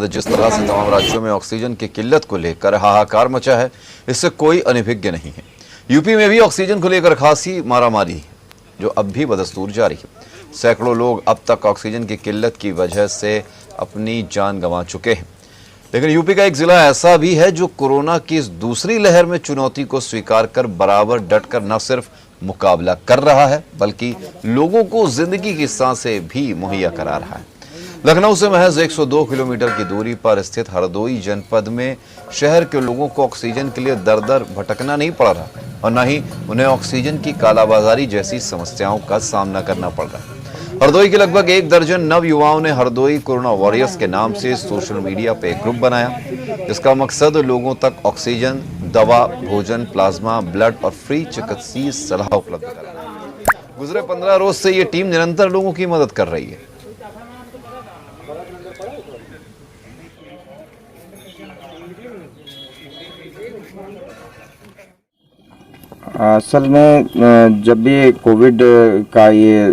जिस तरह से तमाम राज्यों में ऑक्सीजन की किल्लत को लेकर हाहाकार मचा है, इससे कोई अनभिज्ञ नहीं है। यूपी में भी ऑक्सीजन को लेकर खासी मारामारी है, जो अब भी बदस्तूर जारी है। सैकड़ों लोग अब तक ऑक्सीजन की किल्लत की वजह से अपनी जान गंवा चुके हैं। लेकिन यूपी का एक जिला ऐसा भी है जो कोरोना की इस दूसरी लहर में चुनौती को स्वीकार कर बराबर डटकर न सिर्फ मुकाबला कर रहा है, बल्कि लोगों को जिंदगी की सांसें भी मुहैया करा रहा है। लखनऊ से महज 102 किलोमीटर की दूरी पर स्थित हरदोई जनपद में शहर के लोगों को ऑक्सीजन के लिए दर दर भटकना नहीं पड़ रहा और न ही उन्हें ऑक्सीजन की कालाबाजारी जैसी समस्याओं का सामना करना पड़ रहा है। हरदोई के लगभग 1 दर्जन नव युवाओं ने हरदोई कोरोना वॉरियर्स के नाम से सोशल मीडिया पे एक ग्रुप बनाया, जिसका मकसद लोगों तक ऑक्सीजन, दवा, भोजन, प्लाज्मा, ब्लड और फ्री चिकित्सीय सलाह उपलब्ध कराना। गुजरे 15 रोज से ये टीम निरंतर लोगों की मदद कर रही है। असल में जब भी कोविड का ये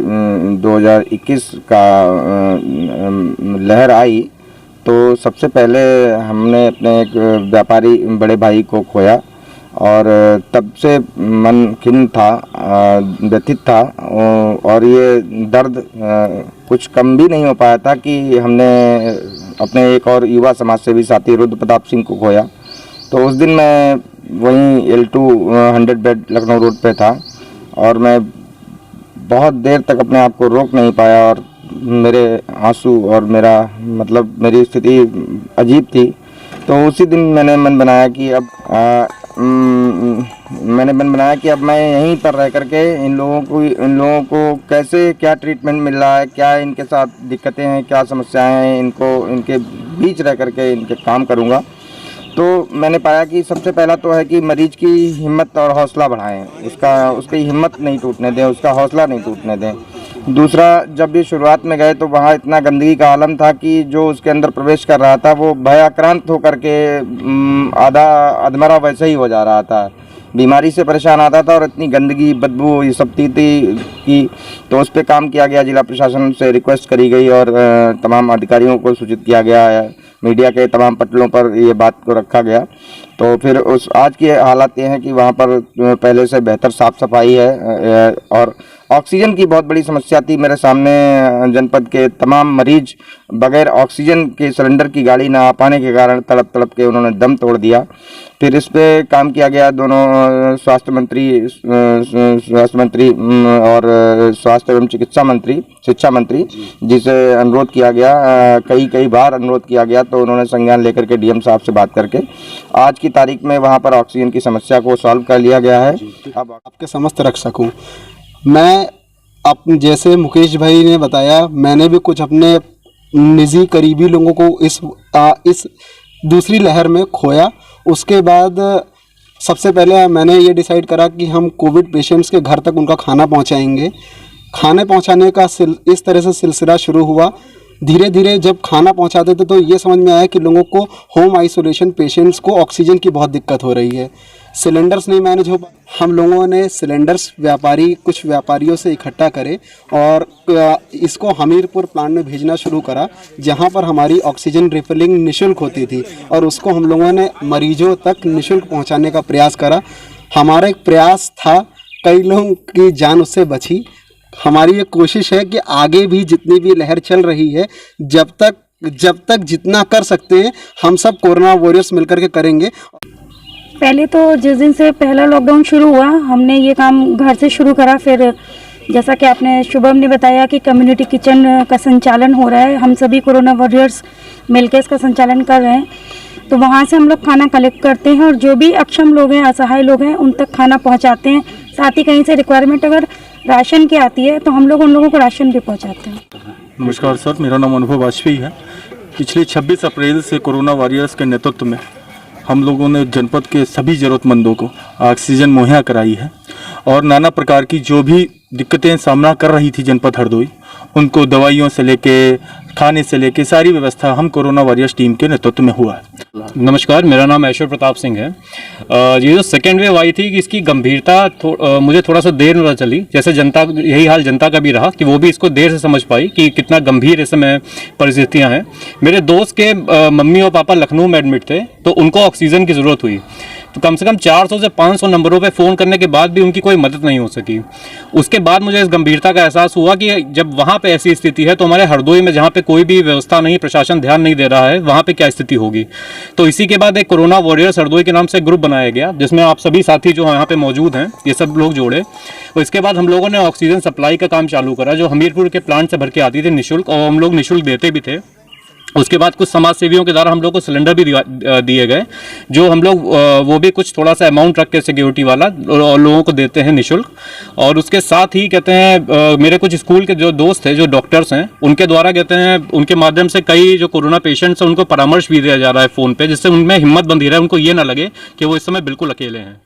2021 का लहर आई तो सबसे पहले हमने अपने एक व्यापारी बड़े भाई को खोया और तब से मन खिन्न था, व्यथित था और ये दर्द कुछ कम भी नहीं हो पाया था कि हमने अपने एक और युवा समाज सेवी साथी रुद्र प्रताप सिंह को खोया। तो उस दिन मैं वहीं L2 100 बेड लखनऊ रोड पे था और मैं बहुत देर तक अपने आप को रोक नहीं पाया और मेरे आंसू और मेरी स्थिति अजीब थी। तो उसी दिन मैंने मन बनाया कि अब मैं यहीं पर रह करके इन लोगों को कैसे क्या ट्रीटमेंट मिल रहा है, क्या इनके साथ दिक्कतें हैं, क्या समस्याएं हैं, इनके बीच रह करके इनके काम करूँगा। तो मैंने पाया कि सबसे पहला तो है कि मरीज की हिम्मत और हौसला बढ़ाएं, उसकी हिम्मत नहीं टूटने दें, उसका हौसला नहीं टूटने दें। दूसरा, जब भी शुरुआत में गए तो वहाँ इतना गंदगी का आलम था कि जो उसके अंदर प्रवेश कर रहा था वो भयाक्रांत होकर के आधा अधमरा वैसे ही हो जा रहा था, बीमारी से परेशान आता था और इतनी गंदगी, बदबू ये सब थी कि तो उस पर काम किया गया। जिला प्रशासन से रिक्वेस्ट करी गई और तमाम अधिकारियों को सूचित किया गया, मीडिया के तमाम पटलों पर ये बात को रखा गया। तो फिर आज की हालात ये हैं कि वहाँ पर पहले से बेहतर साफ़ सफाई है और ऑक्सीजन की बहुत बड़ी समस्या थी। मेरे सामने जनपद के तमाम मरीज बगैर ऑक्सीजन के सिलेंडर की गाड़ी ना आ पाने के कारण तड़प तड़प के उन्होंने दम तोड़ दिया। फिर इस पे काम किया गया, दोनों स्वास्थ्य मंत्री और स्वास्थ्य एवं शिक्षा मंत्री जिसे अनुरोध किया गया, कई बार अनुरोध किया गया, तो उन्होंने संज्ञान लेकर के डीएम साहब से बात करके आज की तारीख में वहाँ पर ऑक्सीजन की समस्या को सॉल्व कर लिया गया है। अब आपके समस्त रक्षक हूँ मैं। जैसे मुकेश भाई ने बताया, मैंने भी कुछ अपने निजी करीबी लोगों को इस दूसरी लहर में खोया। उसके बाद सबसे पहले मैंने ये डिसाइड करा कि हम कोविड पेशेंट्स के घर तक उनका खाना पहुंचाएंगे। खाने पहुंचाने का इस तरह से सिलसिला शुरू हुआ। धीरे धीरे जब खाना पहुंचाते थे तो ये समझ में आया कि लोगों को होम आइसोलेशन पेशेंट्स को ऑक्सीजन की बहुत दिक्कत हो रही है, सिलेंडर्स नहीं मैनेज हो। हम लोगों ने सिलेंडर्स कुछ व्यापारियों से इकट्ठा करे और इसको हमीरपुर प्लांट में भेजना शुरू करा, जहां पर हमारी ऑक्सीजन रिफिलिंग निःशुल्क होती थी और उसको हम लोगों ने मरीजों तक निःशुल्क पहुंचाने का प्रयास करा। हमारा एक प्रयास था, कई लोगों की जान उससे बची। हमारी ये कोशिश है कि आगे भी जितनी भी लहर चल रही है, जब तक जितना कर सकते हैं हम सब कोरोना वॉरियर्स मिलकर के करेंगे। पहले तो जिस दिन से पहला लॉकडाउन शुरू हुआ, हमने ये काम घर से शुरू करा। फिर जैसा कि आपने शुभम ने बताया कि कम्युनिटी किचन का संचालन हो रहा है, हम सभी कोरोना वॉरियर्स मिलकर इसका संचालन कर रहे हैं। तो वहाँ से हम लोग खाना कलेक्ट करते हैं और जो भी अक्षम लोग हैं, असहाय लोग हैं, उन तक खाना पहुँचाते हैं। साथ ही कहीं से रिक्वायरमेंट अगर राशन की आती है तो हम लोग उन लोगों को राशन भी पहुँचाते हैं। नमस्कार सर, मेरा नाम अनुभव वाजपेयी है। पिछले 26 अप्रैल से कोरोना वॉरियर्स के नेतृत्व में हम लोगों ने जनपद के सभी ज़रूरतमंदों को ऑक्सीजन मुहैया कराई है और नाना प्रकार की जो भी दिक्कतें सामना कर रही थी जनपद हरदोई, उनको दवाइयों से लेके खाने से लेके सारी व्यवस्था हम कोरोना वॉरियर्स टीम के नेतृत्व में हुआ है। नमस्कार, मेरा नाम ऐश्वर प्रताप सिंह है। ये जो सेकेंड वेव आई थी कि इसकी गंभीरता मुझे थोड़ा सा देर में पता चली। जैसे जनता, यही हाल जनता का भी रहा कि वो भी इसको देर से समझ पाई कि कितना गंभीर इस समय परिस्थितियां हैं। मेरे दोस्त के मम्मी और पापा लखनऊ में एडमिट थे, तो उनको ऑक्सीजन की ज़रूरत हुई, तो कम से कम 400 से 500 नंबरों पे फ़ोन करने के बाद भी उनकी कोई मदद नहीं हो सकी। उसके बाद मुझे इस गंभीरता का एहसास हुआ कि जब वहाँ पे ऐसी स्थिति है तो हमारे हरदोई में, जहाँ पे कोई भी व्यवस्था नहीं, प्रशासन ध्यान नहीं दे रहा है, वहाँ पे क्या स्थिति होगी। तो इसी के बाद एक कोरोना वॉरियर्स हरदोई के नाम से ग्रुप बनाया गया, जिसमें आप सभी साथी जो यहाँ पे मौजूद हैं, ये सब लोग जोड़े। तो इसके बाद हम लोगों ने ऑक्सीजन सप्लाई का काम चालू करा, जो हमीरपुर के प्लांट से भर के आती थी निःशुल्क, और हम लोग निःशुल्क देते भी थे। उसके बाद कुछ समाज सेवियों के द्वारा हम लोग को सिलेंडर भी दिए गए, जो हम लोग वो भी कुछ थोड़ा सा अमाउंट रख के सिक्योरिटी वाला लोगों को देते हैं निःशुल्क। और उसके साथ ही कहते हैं मेरे कुछ स्कूल के जो दोस्त थे, जो डॉक्टर्स हैं, उनके द्वारा कहते हैं उनके माध्यम से कई जो कोरोना पेशेंट्स हैं उनको परामर्श भी दिया जा रहा है फ़ोन पे, जिससे उनमें हिम्मत बंधी रहे, उनको ये ना लगे कि वो इस समय बिल्कुल अकेले हैं।